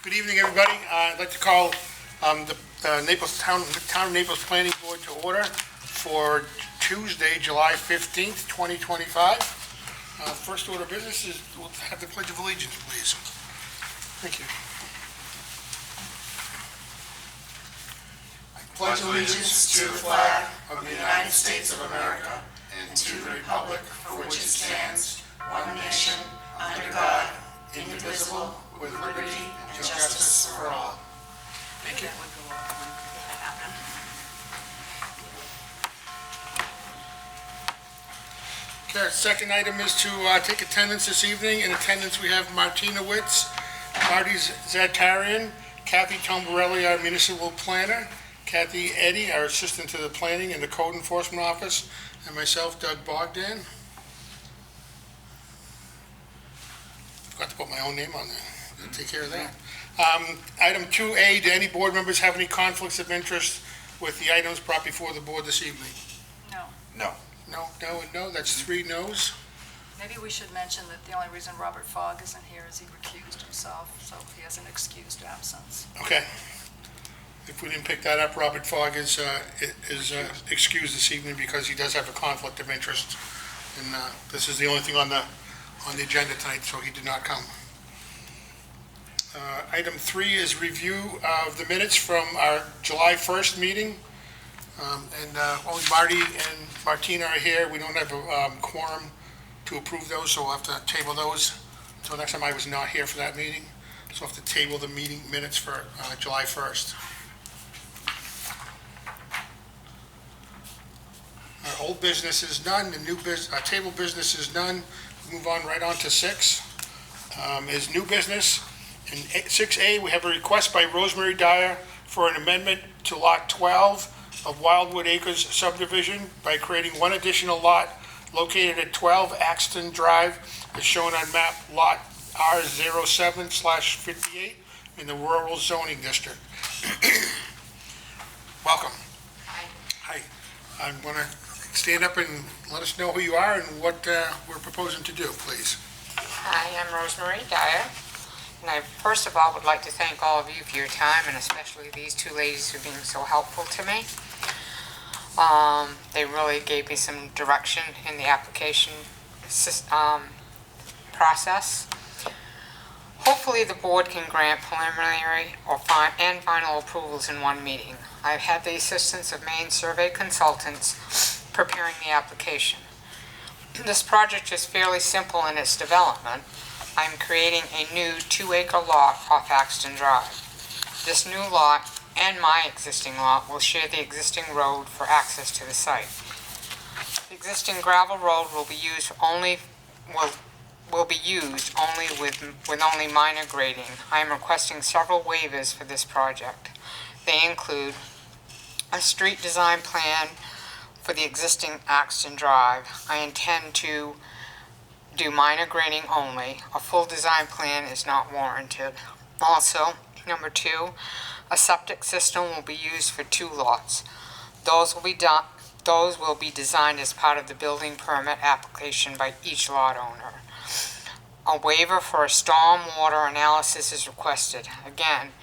Good evening, everybody. I'd like to call the Naples Town of Naples Planning Board to order for Tuesday, July 15th, 2025. First order of business is we'll have the Pledge of Allegiance, please. Thank you. I pledge allegiance to the flag of the United States of America and to the republic for which it stands, one nation, under God, indivisible, with liberty and justice for all. Thank you. Okay, our second item is to take attendance this evening. In attendance, we have Martina Witz, Marty Zatarian, Kathy Tombarelli, our municipal planner, Kathy Eddy, our assistant to the planning and the code enforcement office, and myself, Doug Bogdan. Forgot to put my own name on there. I'll take care of that. Item 2A, do any board members have any conflicts of interest with the items brought before the board this evening? No. No. No, no, and no. That's 3 no's. Maybe we should mention that the only reason Robert Fogg isn't here is he recused himself, so he has an excused absence. Okay. If we didn't pick that up, Robert Fogg is excused this evening because he does have a conflict of interest. And this is the only thing on the agenda tonight, so he did not come. Item 3 is review of the minutes from our July 1st meeting. Only Marty and Martina are here. We don't have a quorum to approve those, so we'll have to table those until next time. I was not here for that meeting, so we'll have to table the meeting minutes for July 1st. Our old business is none. The new table business is none. Move on right on to 6 is new business. In 6A, we have a request by Rosemary Dyer for an amendment to Lot 12 of Wildwood Acres subdivision by creating one additional lot located at 12 Axton Drive, as shown on map lot R07/58 in the rural zoning district. Welcome. Hi. Hi. I want to stand up and let us know who you are and what we're proposing to do, please. Hi, I'm Rosemary Dyer, and I first of all would like to thank all of you for your time, and especially these 2 ladies for being so helpful to me. They really gave me some direction in the application process. Hopefully the board can grant preliminary or final approvals in one meeting. I've had the assistance of Maine survey consultants preparing the application. This project is fairly simple in its development. I'm creating a new 2-acre lot off Axton Drive. This new lot and my existing lot will share the existing road for access to the site. The existing gravel road will be used only with only minor grading. I am requesting several waivers for this project. They include a street design plan for the existing Axton Drive. I intend to do minor grading only. A full design plan is not warranted. Also, number 2, a septic system will be used for 2 lots. Those will be designed as part of the building permit application by each lot owner. A waiver for a storm water analysis is requested. Again,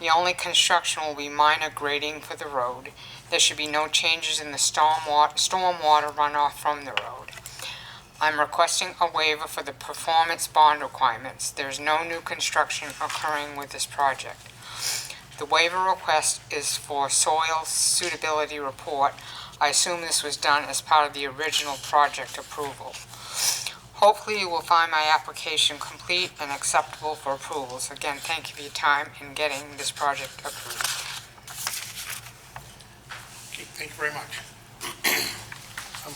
the only construction will be minor grading for the road. There should be no changes in the storm water runoff from the road. I'm requesting a waiver for the performance bond requirements. There's no new construction occurring with this project. The waiver request is for soil suitability report. I assume this was done as part of the original project approval. Hopefully you will find my application complete and acceptable for approvals. Again, thank you for your time in getting this project approved. Okay, thank you very much.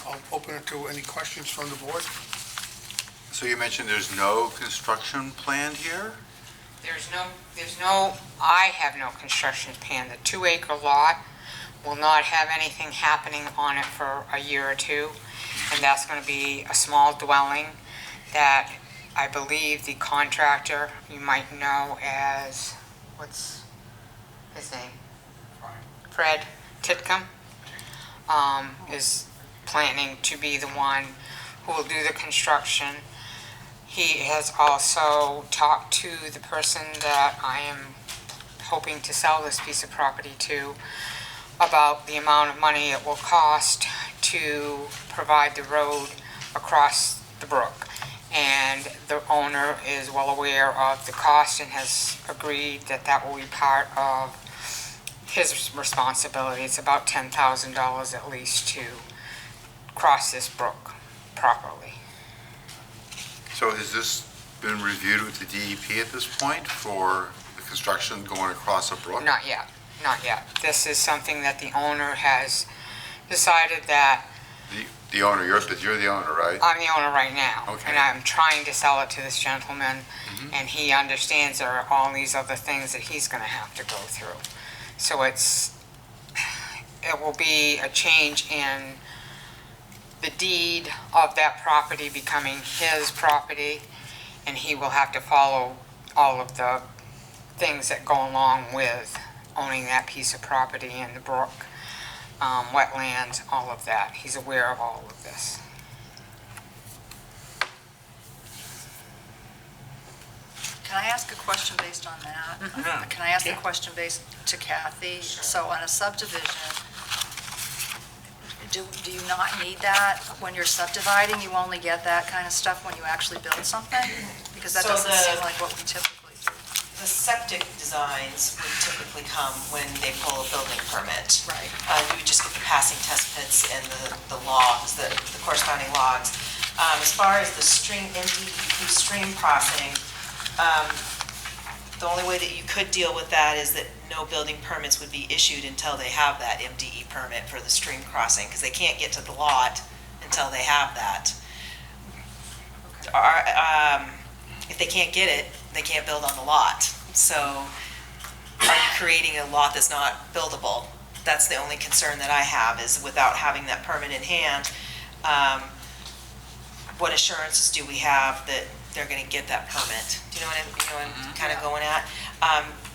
I'll open it to any questions from the board. So you mentioned there's no construction planned here? I have no construction plan. The 2-acre lot will not have anything happening on it for a year or 2, and that's going to be a small dwelling that I believe the contractor, you might know as, what's his name? Fred Titcomb, is planning to be the one who will do the construction. He has also talked to the person that I am hoping to sell this piece of property to about the amount of money it will cost to provide the road across the brook. And the owner is well aware of the cost and has agreed that that will be part of his responsibility. It's about $10,000 at least to cross this brook properly. So has this been reviewed with the DEP at this point for the construction going across a brook? Not yet, not yet. This is something that the owner has decided that The owner, you're the owner, right? I'm the owner right now. Okay. And I'm trying to sell it to this gentleman, and he understands there are all these other things that he's gonna have to go through. So it will be a change in the deed of that property becoming his property, and he will have to follow all of the things that go along with owning that piece of property in the brook, wetlands, all of that. He's aware of all of this. Can I ask a question based on that? Can I ask a question based to Kathy? So on a subdivision, do you not need that when you're subdividing? You only get that kind of stuff when you actually build something? Because that So doesn't seem like what we typically do. The septic designs would typically come when they pull a building permit. Right. You would just get the passing test pits and the logs, the corresponding logs. As far as the MDEP stream crossing, the only way that you could deal with that is that no building permits would be issued until they have that MDE permit for the stream crossing, because they can't get to the lot until they have that. If they can't get it, they can't build on the lot. So are you creating a lot that's not buildable? That's the only concern that I have, is without having that permit in hand, what assurances do we have that they're going to get that permit? Do you know what I'm kind of going at?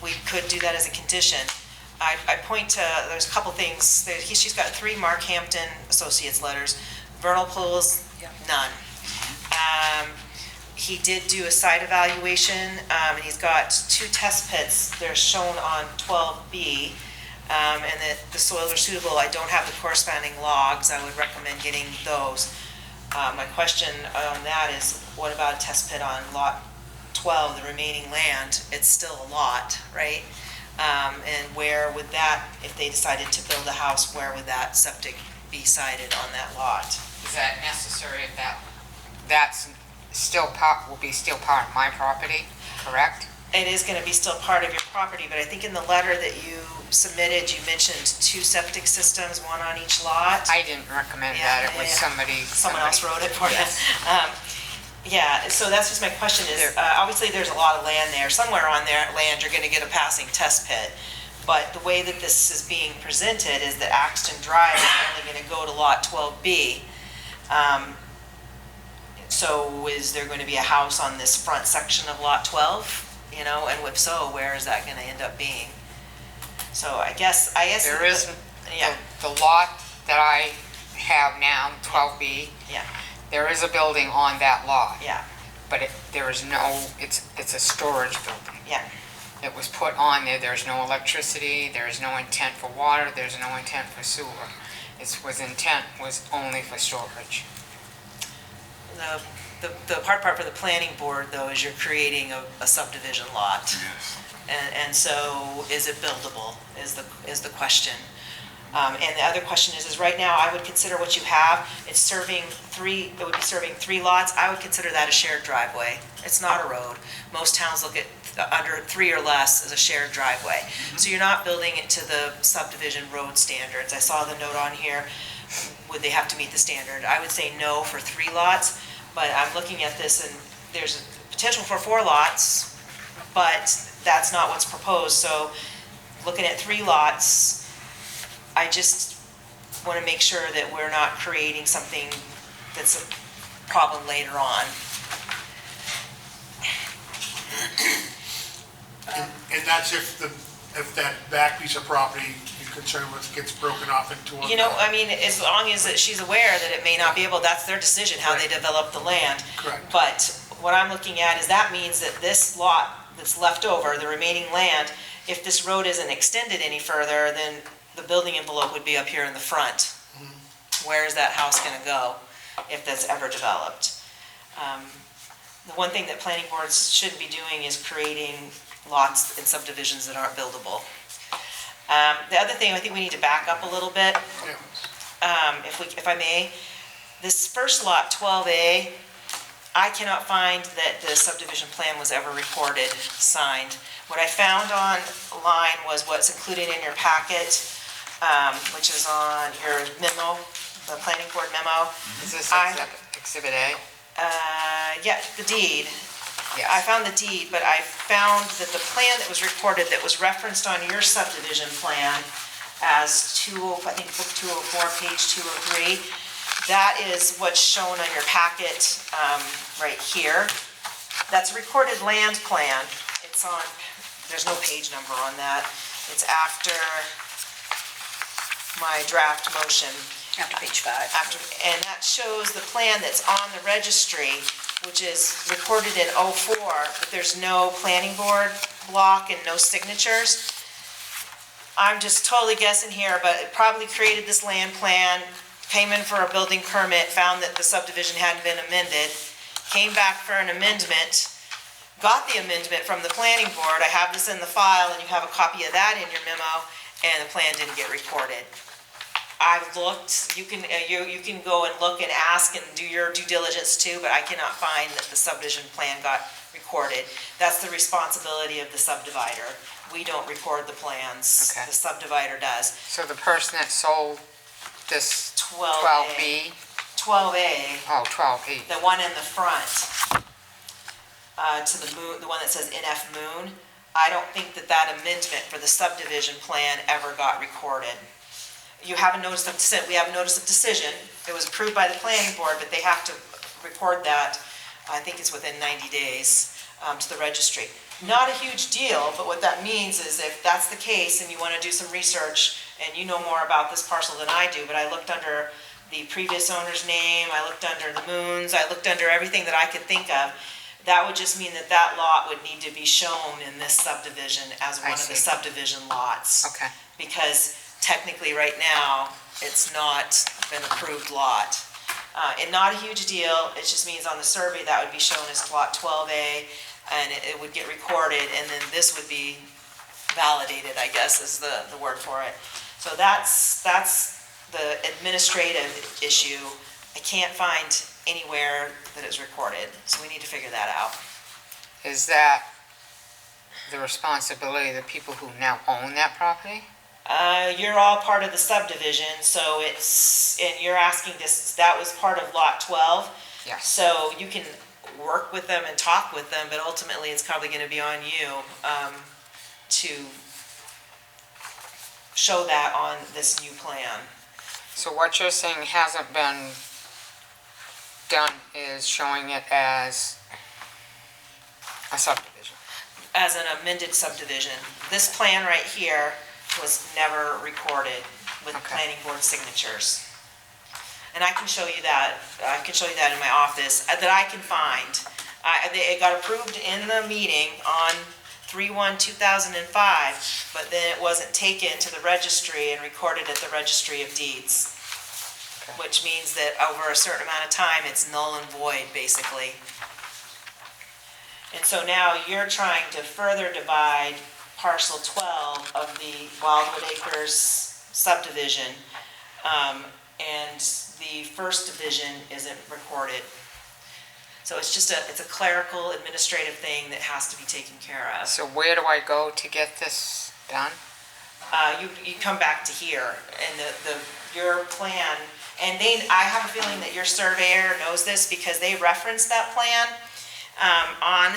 We could do that as a condition. I point to, there's a couple things. She's got 3 Mark Hampton Associates letters. Vernal pools, none. He did do a site evaluation, and he's got 2 test pits. They're shown on 12B, and that the soils are suitable. I don't have the corresponding logs. I would recommend getting those. My question on that is, what about a test pit on lot 12, the remaining land? It's still a lot, right? And where would that, if they decided to build a house, where would that septic be sited on that lot? Is that necessary if that's still will be still part of my property, correct? It is going to be still part of your property, but I think in the letter that you submitted, you mentioned 2 septic systems, 1 on each lot. I didn't recommend that. It was Someone else wrote it for you. Yes. Yeah, so that's just my question is, obviously there's a lot of land there. Somewhere on their land, you're going to get a passing test pit. But the way that this is being presented is that Axton Drive is only going to go to lot 12B. So is there going to be a house on this front section of lot 12? You know, and if so, where is that going to end up being? So I guess. There is, Yeah, the lot that I have now, 12B, yeah, there is a building on that lot, yeah, but there is no, it's a storage building. yeah. It was put on there, there's no electricity, there's no intent for water, there's no intent for sewer. Intent was only for storage. The hard part for the planning board, though, is you're creating a subdivision lot. Yes. And so, is it buildable, is the question. And the other question is right now, I would consider what you have, it would be serving 3 lots. I would consider that a shared driveway. It's not a road. Most towns look at under 3 or less as a shared driveway. So you're not building it to the subdivision road standards. I saw the note on here, would they have to meet the standard? I would say no for 3 lots, but I'm looking at this and there's a potential for 4 lots, but that's not what's proposed. So looking at 3 lots, I just want to make sure that we're not creating something that's a problem later on. And that's if that back piece of property you're concerned with gets broken off into a... You know, I mean, as long as that she's aware that it may not be able, that's their decision, how they develop the land. Correct. But what I'm looking at is that means that this lot that's left over, the remaining land, if this road isn't extended any further, then the building envelope would be up here in the front. Where is that house gonna go if that's ever developed? The one thing that planning boards shouldn't be doing is creating lots and subdivisions that aren't buildable. The other thing, I think we need to back up a little bit, if I may. This first lot, 12A, I cannot find that the subdivision plan was ever recorded, signed. What I found online was what's included in your packet, which is on your memo, the planning board memo. Is this Exhibit A? Yeah, the deed. Yes. I found the deed, but I found that the plan that was recorded that was referenced on your subdivision plan as I think book 204, page 203, that is what's shown on your packet right here. That's a recorded land plan. It's on, there's no page number on that. It's after my draft motion. After page 5. And that shows the plan that's on the registry, which is recorded in '04, but there's no planning board block and no signatures. I'm just totally guessing here, but it probably created this land plan, came in for a building permit, found that the subdivision hadn't been amended, came back for an amendment, got the amendment from the planning board. I have this in the file, and you have a copy of that in your memo, and the plan didn't get recorded. I've looked, you can go and look and ask and do your due diligence too, but I cannot find that the subdivision plan got recorded. That's the responsibility of the subdivider. We don't record the plans. Okay. The subdivider does. So the person that sold this 12A. 12B, 12A, oh, 12E, the one in the front, to the moon, the one that says NF Moon, I don't think that amendment for the subdivision plan ever got recorded. You have a notice of decision, we have a notice of decision. It was approved by the planning board, but they have to record that, I think it's within 90 days, to the registry. Not a huge deal, but what that means is if that's the case and you want to do some research, and you know more about this parcel than I do, but I looked under the previous owner's name, I looked under the moons, I looked under everything that I could think of, that would just mean that that lot would need to be shown in this subdivision as one of the subdivision lots. okay. Because technically, right now, it's not an approved lot. And not a huge deal, it just means on the survey that would be shown as lot 12A, and it would get recorded, and then this would be validated, I guess is the word for it. So that's the administrative issue. I can't find anywhere that it's recorded, so we need to figure that out. Is that the responsibility of the people who now own that property? You're all part of the subdivision, so and you're asking this, that was part of lot 12. Yes. So you can work with them and talk with them, but ultimately it's probably gonna be on you, to show that on this new plan. So what you're saying hasn't been done is showing it as a subdivision? As an amended subdivision. This plan right here was never recorded with Okay. planning board signatures. And I can show you that, in my office, that I can find. It got approved in the meeting on 3/1/2005, but then it wasn't taken to the registry and recorded at the Registry of Deeds. Okay. Which means that over a certain amount of time, it's null and void, basically. And so now you're trying to further divide parcel 12 of the Wildwood Acres subdivision, and the first division isn't recorded. So it's just it's a clerical administrative thing that has to be taken care of. So where do I go to get this done? You come back to here, and your plan, and I have a feeling that your surveyor knows this because they referenced that plan on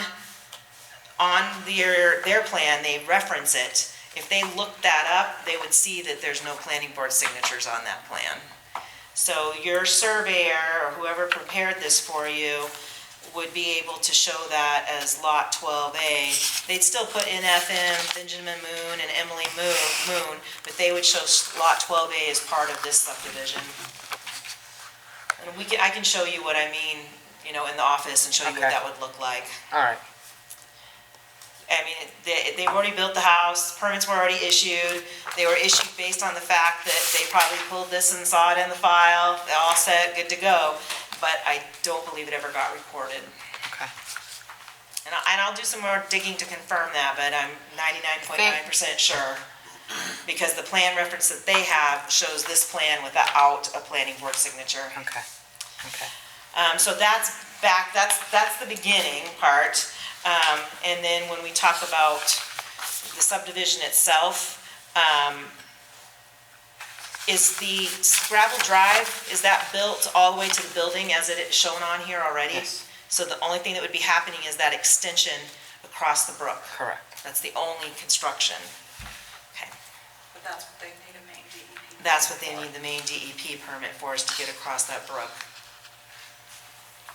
their plan, they reference it. If they looked that up, they would see that there's no planning board signatures on that plan. So your surveyor, or whoever prepared this for you, would be able to show that as lot 12A. They'd still put NFM, Benjamin Moon, and Emily Moon, but they would show lot 12A as part of this subdivision. And I can show you what I mean, in the office and show you what Okay. that would look like. All right, I mean, they've already built the house, permits were already issued. They were issued based on the fact that they probably pulled this and saw it in the file, they're all set, good to go. But I don't believe it ever got recorded. okay. And I'll do some more digging to confirm that, but I'm 99.9% sure. Because the plan reference that they have shows this plan without a planning board signature. Okay, okay. So that's the beginning part. And then when we talk about the subdivision itself, is the gravel drive, is that built all the way to the building as it is shown on here already? Yes. So the only thing that would be happening is that extension across the brook. Correct. That's the only construction. Okay. But that's what they need a Maine DEP. That's what they need the main DEP permit for, is to get across that brook.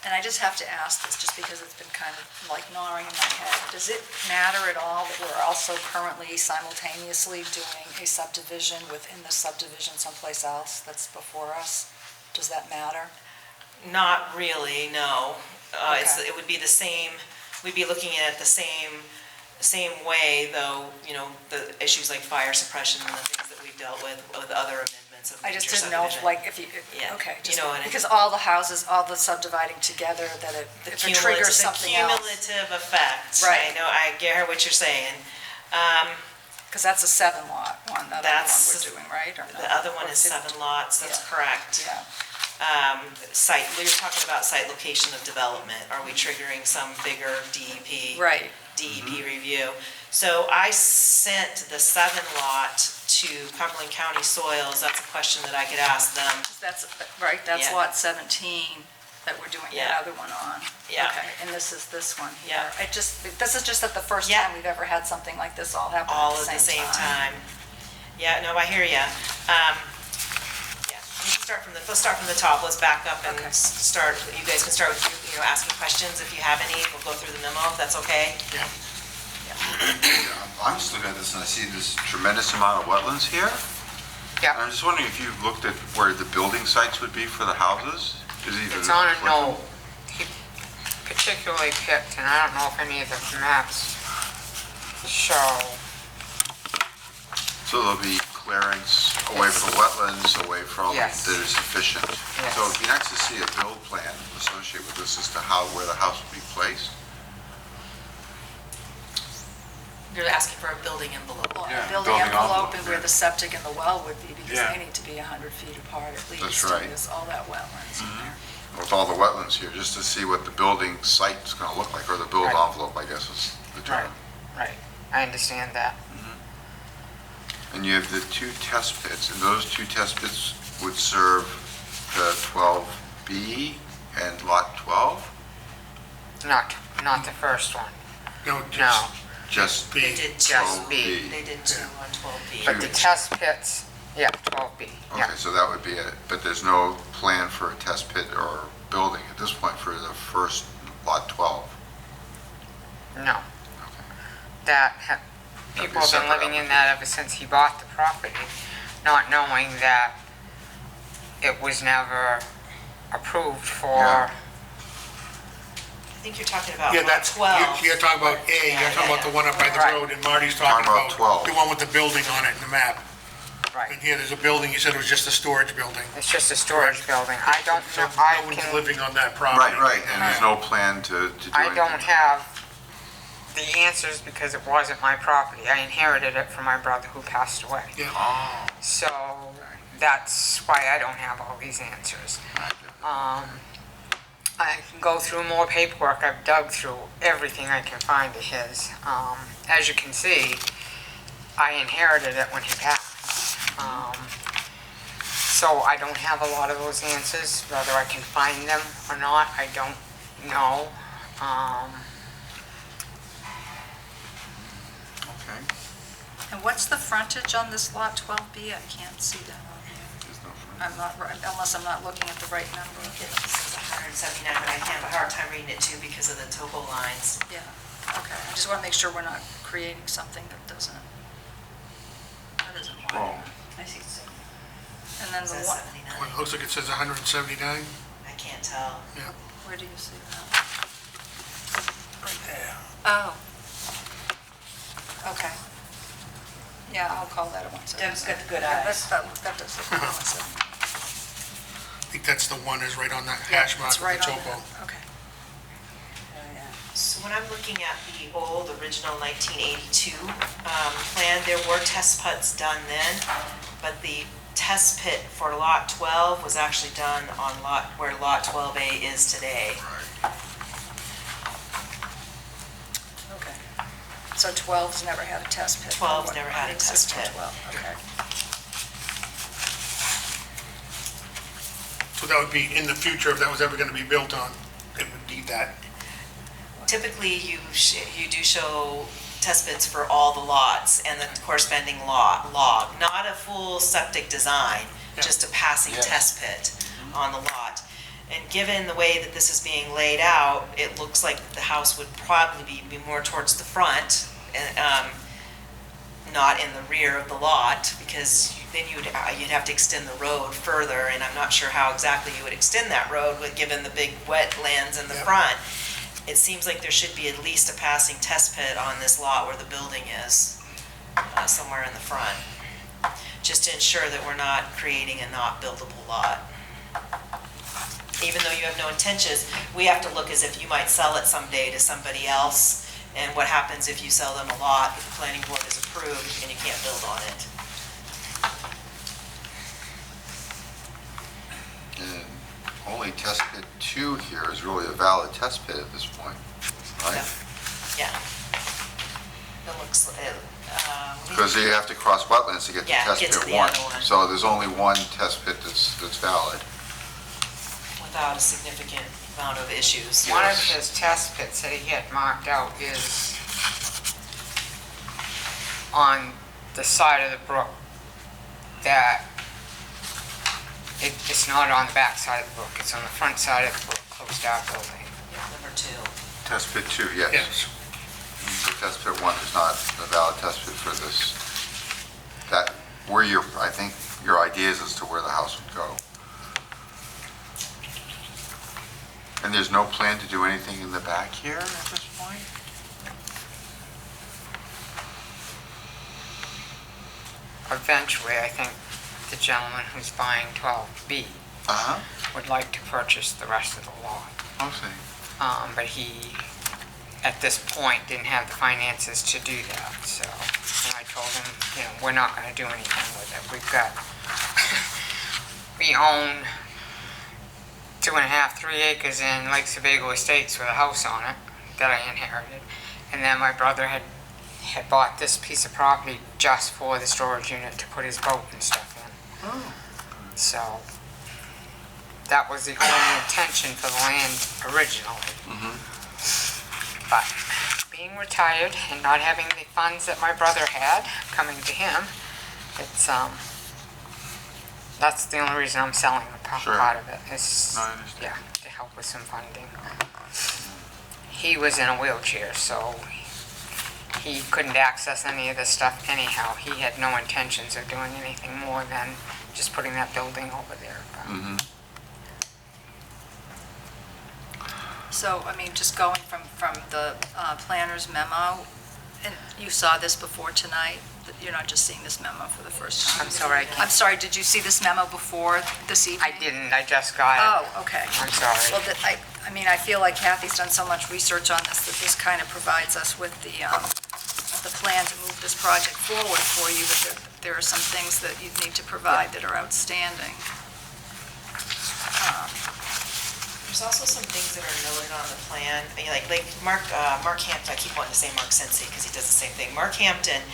And I just have to ask this, just because it's been kind of like gnawing in my head. Does it matter at all that we're also currently simultaneously doing a subdivision within the subdivision someplace else that's before us? Does that matter? Not really, no. Okay. It would be the same, we'd be looking at it the same way, though, the issues like fire suppression and the things that we've dealt with other amendments of I just major didn't know, subdivision. like, if you, Yeah, okay. you just know what I mean. Because all the houses, all the subdividing together, that if it triggers something else. The cumulative effect. Right. I know, I get what you're saying. Because that's a 7-lot one, that other one That's- we're doing, right? Or The no? other one Or is 7 lots, that's Yeah. correct. Yeah. Site, we were talking about site location of development. Are we triggering some bigger DEP? Right. DEP review. So I sent the 7 lot to Cumberland County Soils. That's a question that I could ask them. That's, right, that's Yeah. lot 17 that we're doing Yeah. that other one on. Yeah. Okay, and this is this one here. Yeah. This is just at the first Yeah. time we've ever had something like this all happen All at at the same time. Yeah, no, I hear ya. Yeah, we can start from let's start from the top. Let's back up and Okay. start, you guys can start with, asking questions if you have any. We'll go through the memo, if that's okay. Yeah. I'm just looking at this and I see this tremendous amount of wetlands here. Yeah. I'm just wondering if you've looked at where the building sites would be for the houses? Is it even- It's on a note. He particularly picked, and I don't know if any of the maps show. So there'll be clearance away from wetlands, away from, that Yes. is sufficient. Yes. So it'd be nice to see a build plan associated with this as to where the house would be placed. You're asking for a building envelope. Well, Yeah, a building building envelope envelope, and where yeah. the septic and the well would be, because Yeah. they need to be 100 feet apart at least. That's and right. There's all that wetlands in there. With all the wetlands here, just to see what the building site's gonna look like, or the build Right. envelope, I guess is the term. Right, I understand that. And you have the 2 test pits, and those 2 test pits would serve the 12B and lot 12? Not the first one, No, no. Just They B. did Just 2. B. They did 2 on 12B. But the test pits, yeah, 12B, yeah. Okay, so that would be it, but there's no plan for a test pit or building at this point for the first lot 12? No. Okay. That, be people have been separate living in that ever since he bought the property, not knowing that it was never approved Yeah. for, I think you're talking about Yeah, lot that's, 12. you're talking about A, you're talking about the one up by the Right. road, and Marty's Talking talking about about 12. the one with the building on it in the map. And right, here, there's a building, you said it was just a storage building. it's just a storage building. I don't So know, I no one's can, living on that property. Right, and there's no plan to do I anything? don't have the answers because it wasn't my property. I inherited it from my brother who passed away. Yeah. Oh, So that's why I don't have all these answers. I can go through more paperwork. I've dug through everything I can find of his. As you can see, I inherited it when he passed. So I don't have a lot of those answers. Whether I can find them or not, I don't know. okay. And what's the frontage on this lot 12B? I can't see that on here. There's no front. I'm not, unless I'm not looking at the right number. I think it says 179, but I have a hard time reading it too because of the topo lines. Yeah, okay. I just want to make sure we're not creating something that isn't Oh, I see, so And then it the says one, 79. Well, it looks like it says 179. I can't tell. Yeah. Where do you see that? Right there. Oh. Okay. Yeah, I'll call that a 170. Deb's got the good Yeah, eyes. that does look like a 170. I think that's the one is right on that Yeah, hash mark it's with right the on topo. that. Okay. So when I'm looking at the old original 1982 plan, there were test pits done then, but the test pit for lot 12 was actually done on where lot 12A is today. Okay. So 12's never had a test pit? 12's never had a test Existing pit. 12, okay. So that would be in the future, if that was ever gonna be built on, it would need that. Typically, you do show test pits for all the lots and the corresponding log, not a full septic design, Yeah. just a passing Yes. test pit on the lot. And given the way that this is being laid out, it looks like the house would probably be more towards the front, not in the rear of the lot, because then you'd have to extend the road further, and I'm not sure how exactly you would extend that road given the big wetlands in the Yep. front. It seems like there should be at least a passing test pit on this lot where the building is, somewhere in the front, just to ensure that we're not creating a not buildable lot. Even though you have no intentions, we have to look as if you might sell it someday to somebody else, and what happens if you sell them a lot that the planning board has approved and you can't build on it? And only test pit 2 here is really a valid test pit at this point, right? Yeah. It looks, Because you have to cross wetlands to get to Yeah, test get to pit the 1. other one. So there's only one test pit that's valid. without a significant amount of issues. One of his test pits that he had marked out is on the side of the brook that it's not on the back side of the brook, it's on the front side of the brook, close to our building. Number 2. Test pit 2, yes. Yes. The test pit 1 is not a valid test pit for this. That, where your, I think, your ideas as to where the house would go. And there's no plan to do anything in the back here at this point? Eventually, I think the gentleman who's buying 12B Uh-huh, would like to purchase the rest of the lot. I'll see. But he, at this point, didn't have the finances to do that, so, and I told him, you know, we're not gonna do anything with it. We own 2.5, 3 acres in Lake Sebago Estates with a house on it that I inherited. And then my brother had bought this piece of property just for the storage unit to put his boat and stuff in. Oh. So, that was the only intention for the land originally. But being retired and not having the funds that my brother had coming to him, it's, that's the only reason I'm selling the Sure. part of it. Is, No, I understand. yeah, to help with some funding. He was in a wheelchair, so he couldn't access any of this stuff anyhow. He had no intentions of doing anything more than just putting that building over there. Mm-hmm. So, I mean, just going from the planner's memo, and you saw this before tonight, that you're not just seeing this memo for the first time? I'm sorry, I I'm can't. sorry, did you see this memo before this evening? I didn't, I just got it. Oh, okay. I'm sorry. Well, I mean, I feel like Kathy's done so much research on this that this kind of provides us with the plan to move this project forward for you, but there are some things that you need to provide that are outstanding. There's also some things that are noted on the plan, I mean, like Mark Hampton, I keep wanting to say Mark Sensi because he does the same thing. Mark Hampton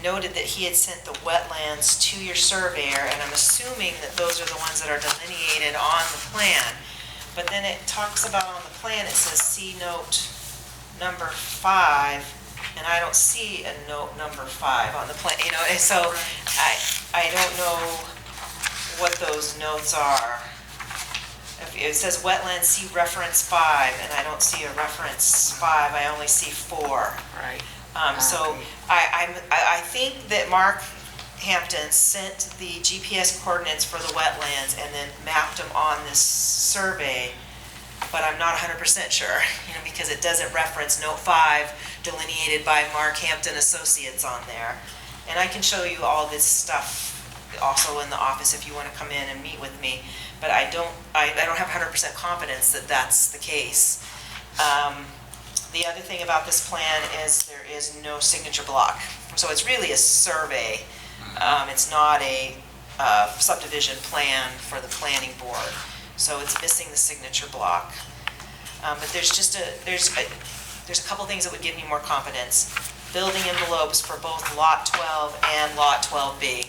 noted that he had sent the wetlands to your surveyor, and I'm assuming that those are the ones that are delineated on the plan. But then it talks about on the plan, it says see note number 5, and I don't see a note number 5 on the plan, you know, and so I don't know what those notes are. It says wetlands, see reference 5, and I don't see a reference 5, I only see 4. Right. So Okay. I think that Mark Hampton sent the GPS coordinates for the wetlands and then mapped them on this survey but I'm not 100% sure, because it doesn't reference note 5 delineated by Mark Hampton Associates on there. And I can show you all this stuff also in the office if you want to come in and meet with me, but I don't have 100% confidence that that's the case. The other thing about this plan is there is no signature block. So it's really a survey. It's not a subdivision plan for the planning board. So it's missing the signature block. But there's a couple things that would give me more confidence. Building envelopes for both lot 12 and lot 12B.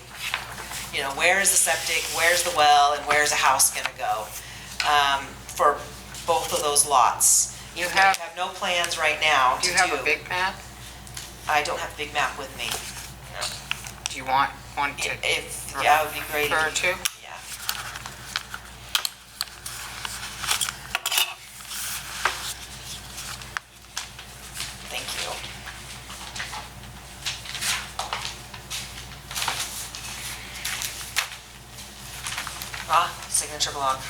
Where is the septic, where's the well, and where's the house gonna go? For both of those lots. You have no plans right now to do. Do you have a big map? I don't have a big map with me. Do you want one to Yeah, it would be great. refer to? Yeah. Thank you. Signature block.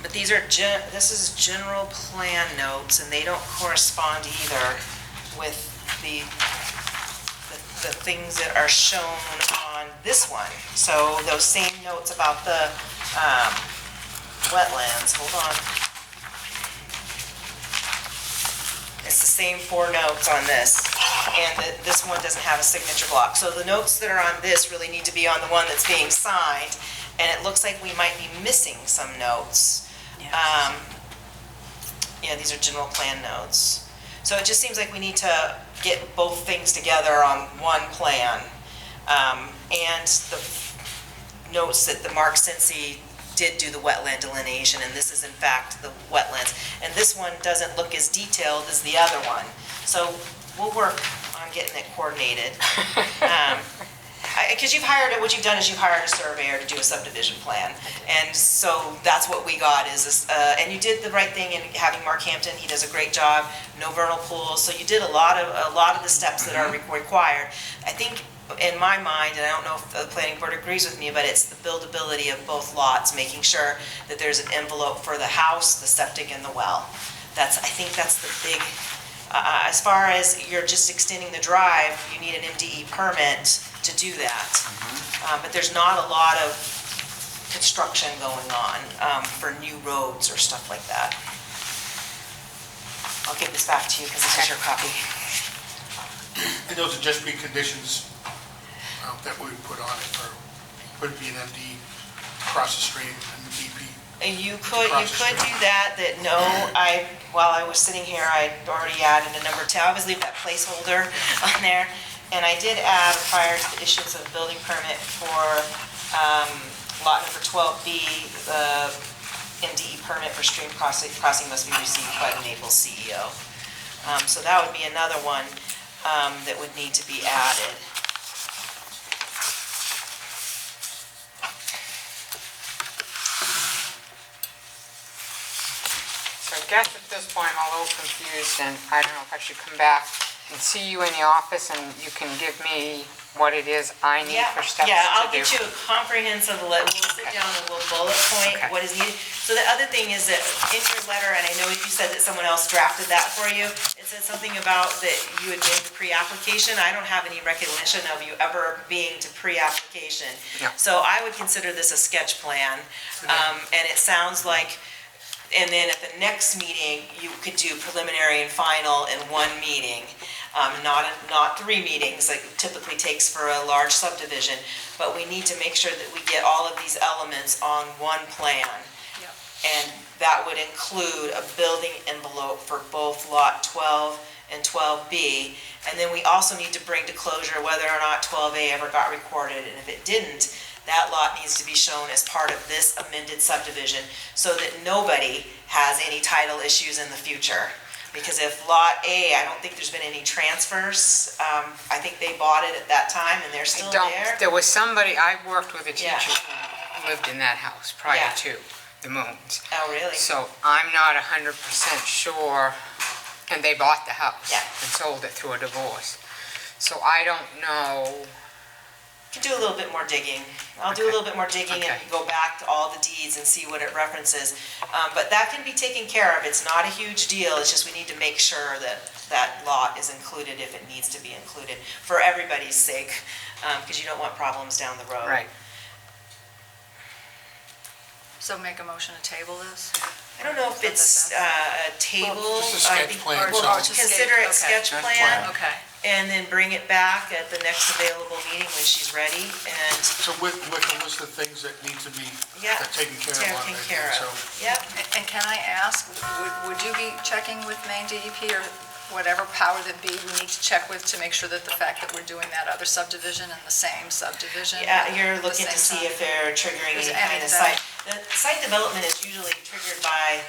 But this is general plan notes, and they don't correspond either with the things that are shown on this one. So those same notes about the wetlands, hold on. It's the same 4 notes on this, and this one doesn't have a signature block. So the notes that are on this really need to be on the one that's being signed, and it looks like we might be missing some notes. Yeah, these are general plan notes. So it just seems like we need to get both things together on one plan. And the notes that the Mark Cincy did do the wetland delineation, and this is in fact the wetlands. And this one doesn't look as detailed as the other one. So we'll work on getting it coordinated. Because what you've done is you've hired a surveyor to do a subdivision plan. And so that's what we got is, and you did the right thing in having Mark Hampton. He does a great job, no vernal pools. So you did a lot of the steps that are required. I think in my mind, and I don't know if the planning board agrees with me, but it's the buildability of both lots, making sure that there's an envelope for the house, the septic, and the well. I think that's the big, as far as you're just extending the drive, you need an MDE permit to do that. But there's not a lot of construction going on for new roads or stuff like that. I'll give this back to you because this is your copy. And those would just be conditions that we would put on it, or would it be an MD across the stream and the DP? You could do that, while I was sitting here, I'd already added a number 10. I always leave that placeholder on there. And I did add prior to the issuance of a building permit for lot number 12B, the MDE permit for stream crossing must be received by the Naples CEO. So that would be another one that would need to be added. So I guess at this point I'm a little confused, and I don't know if I should come back and see you in the office and you can give me what it is I need for steps to do. Yeah, I'll get you a comprehensive, we'll sit down and we'll bullet point what is needed. So the other thing is that in your letter, and I know you said that someone else drafted that for you, it said something about that you had made the pre-application. I don't have any recognition of you ever being to pre-application. No. So I would consider this a sketch plan. And it sounds like, and then at the next meeting, you could do preliminary and final in one meeting. Not 3 meetings like it typically takes for a large subdivision, but we need to make sure that we get all of these elements on one plan. Yep. And that would include a building envelope for both lot 12 and 12B. And then we also need to bring to closure whether or not 12A ever got recorded, and if it didn't, that lot needs to be shown as part of this amended subdivision so that nobody has any title issues in the future. Because if Lot A, I don't think there's been any transfers. I think they bought it at that time and they're still there. There was somebody, I worked with a teacher Yeah. who lived in that house prior Yeah. to the Moons. Oh, really? So I'm not 100% sure, and they bought the house Yeah. and sold it through a divorce. So I don't know can do a little bit more digging. I'll do a little bit more digging and Okay. go back to all the deeds and see what it references. But that can be taken care of. It's not a huge deal. It's just we need to make sure that that lot is included if it needs to be included, for everybody's sake, because you don't want problems down the road. Right. So make a motion to table this? I don't know if it's a table. Just a sketch I think- plan, or so- Just Consider it okay. sketch plan, Okay. and then bring it back at the next available meeting when she's ready, and, So with a list of things that need to be yeah. taken care of. on Taken it, care so- of. Yep. And can I ask, would you be checking with Maine DEP or whatever power that be we need to check with to make sure that the fact that we're doing that other subdivision and the same subdivision? Yeah, you're at the looking to same see time? if they're triggering Is any any kind of of that- site. The site development is usually triggered by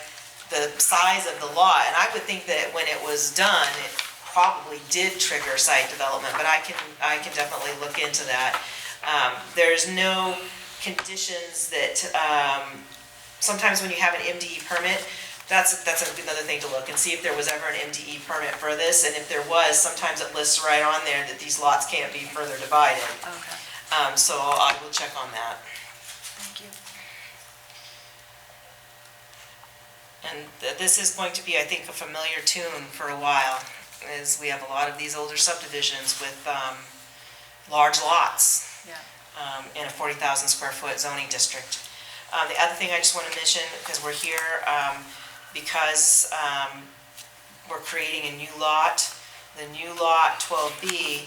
the size of the lot, and I would think that when it was done, it probably did trigger site development, but I can definitely look into that. There's no conditions that, sometimes when you have an MDE permit, that's another thing to look and see if there was ever an MDE permit for this, and if there was, sometimes it lists right on there that these lots can't be further divided. Okay, So I will check on that. thank you. And this is going to be, I think, a familiar tune for a while, as we have a lot of these older subdivisions with large lots Yeah. in a 40,000 square foot zoning district. The other thing I just want to mention, because we're here, because we're creating a new lot, the new lot 12B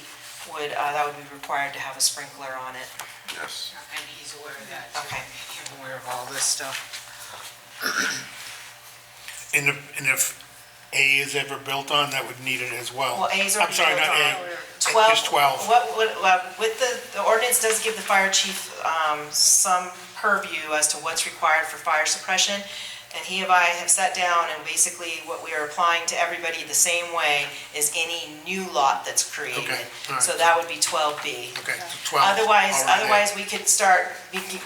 that would be required to have a sprinkler on it. Yes. And he's aware of that, too. Okay. He's aware of all this stuff. And if A is ever built on, that would need it as well. Well, A's I'm already sorry, built not on. A. 12. Just 12. With the ordinance does give the fire chief some purview as to what's required for fire suppression. And he and I have sat down, and basically what we are applying to everybody the same way is any new lot that's created. Okay, all right. So that would be 12B. Okay, so 12. already Otherwise, we could start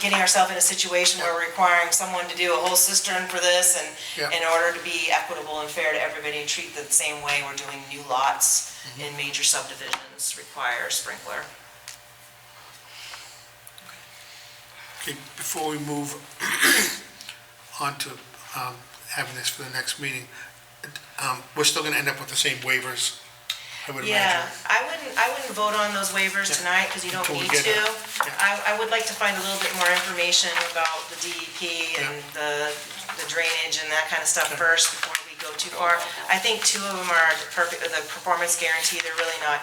getting ourselves in a situation where we're requiring someone to do a whole cistern for this, and Yeah. in order to be equitable and fair to everybody and treat them the same way, we're doing new lots in major subdivisions require sprinkler. Okay, before we move on to having this for the next meeting, we're still gonna end up with the same waivers, I would Yeah, imagine. I wouldn't vote on those waivers Yeah. tonight, because you don't Until we need get to. it. Yeah. I would like to find a little bit more information about the DEP and the drainage and that kind of stuff Okay. first before we go too far. I think two of them are the performance guarantee, they're really not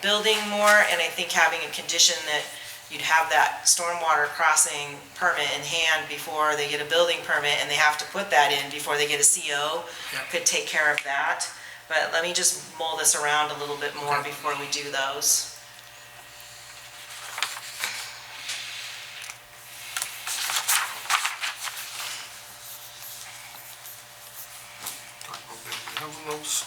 building more, and I think having a condition that you'd have that stormwater crossing permit in hand before they get a building permit, and they have to put that in before they get a CO, Yeah. could take care of that. But let me just mull this around a little bit more Okay. before we do those. Envelopes.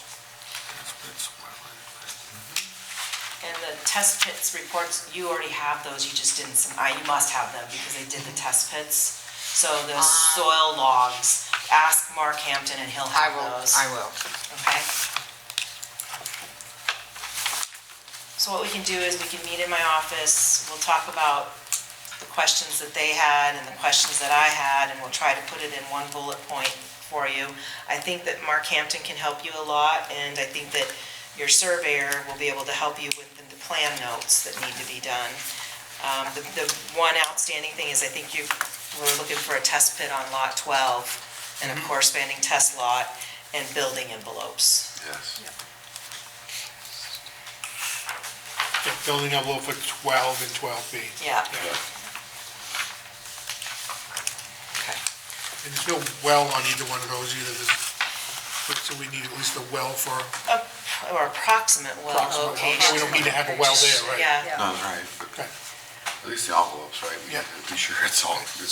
And the test pits reports, you already have those, you just didn't, you must have them because they did the test pits. So the soil logs, ask Mark Hampton and he'll I have will, those. I will. Okay? So what we can do is we can meet in my office, we'll talk about the questions that they had and the questions that I had, and we'll try to put it in one bullet point for you. I think that Mark Hampton can help you a lot, and I think that your surveyor will be able to help you with the plan notes that need to be done. The one outstanding thing is I think we're looking for a test pit on lot 12 and a corresponding test lot and building envelopes. Yes. Yeah, building envelope for 12 and 12B. Yeah. Okay. And there's no well on either one of those either, so we need at least a well for Or approximate well approximate. location. We don't need to have a well there, right? Yeah. No, right, but Okay. at least the envelopes, right? We Yeah. have to be sure it's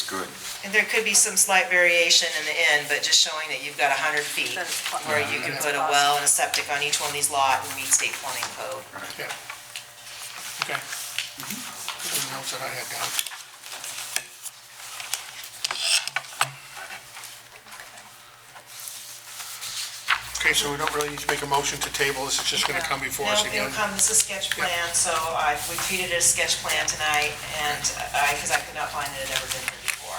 good. And there could be some slight variation in the end, but just showing that you've got 100 feet That it's pl- where you can put a well and a septic on each one of these lots and meet state plumbing code. Yeah. Okay. Anything else that I had down? Okay, Okay, so we don't really need to make a motion to table this, it's just gonna come before us No, again. it'll come, this is a sketch plan, so we treated it as a sketch plan tonight, and because I could not find that it had ever been here before.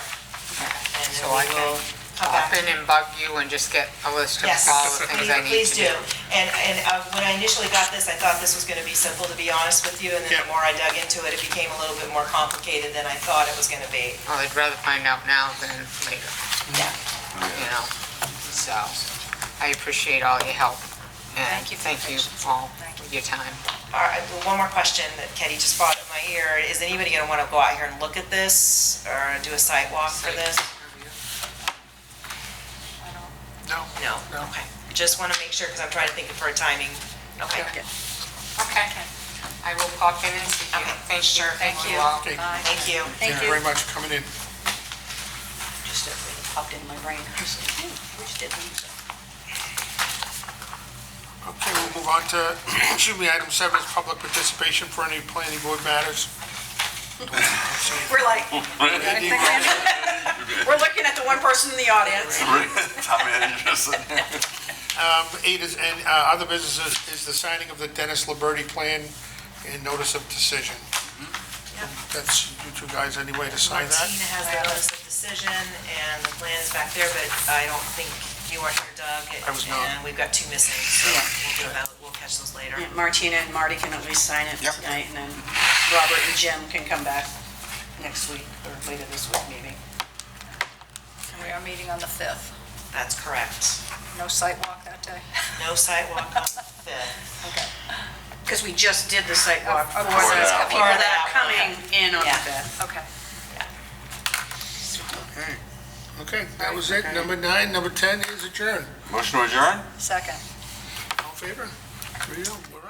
And then So I we will can come back. pop in and bug you and just get a list of Yes, all the things I need please to do. do. And when I initially got this, I thought this was gonna be simple, to be honest with you, and then Yeah. the more I dug into it, it became a little bit more complicated than I thought it was gonna be. Well, I'd rather find out now than later, Yeah. you know? So, I appreciate all your help. And Thank you for your thank you patience. all Thank for your time. All right, one more question that Ketty just brought up my ear. Is anybody gonna wanna go out here and look at this, or do a site walk for this? No? No? No. Okay. Just wanna make sure, because I'm trying to think for a timing. Okay. Okay. I will pop in and see you. Okay, Thank you. sure, thank you. all. Okay, Bye. Thank you. thank you very much for coming in. Just it popped in my brain. Which did we? Okay, we'll move on to, excuse me, item 7 is public participation for any planning board matters. We're like, we're looking at the one person in the audience. Town manager sitting there. 8 is, and other businesses is the signing of the Dennis Liberty plan and notice of decision. That's you two guys, any way to sign that? Martina has the notice of decision, and the plan is back there, but I don't think you weren't here, Doug. I was not. And we've got 2 missing, so Yeah. we'll catch those later. Yeah, Martina and Marty can at least sign it Yep. tonight, and then Robert and Jim can come back next week, or later this week maybe. We are meeting on the 5th. That's correct. No site walk that day? No sidewalk on the 5th. Okay. Because we just did the site walk for Okay. that, For for that that one. coming in on the Yeah. 5th. Okay. Okay, that was it. Number 9, number 10 is adjourned. Motion to adjourn? Second. All in favor? 3-0, we're out.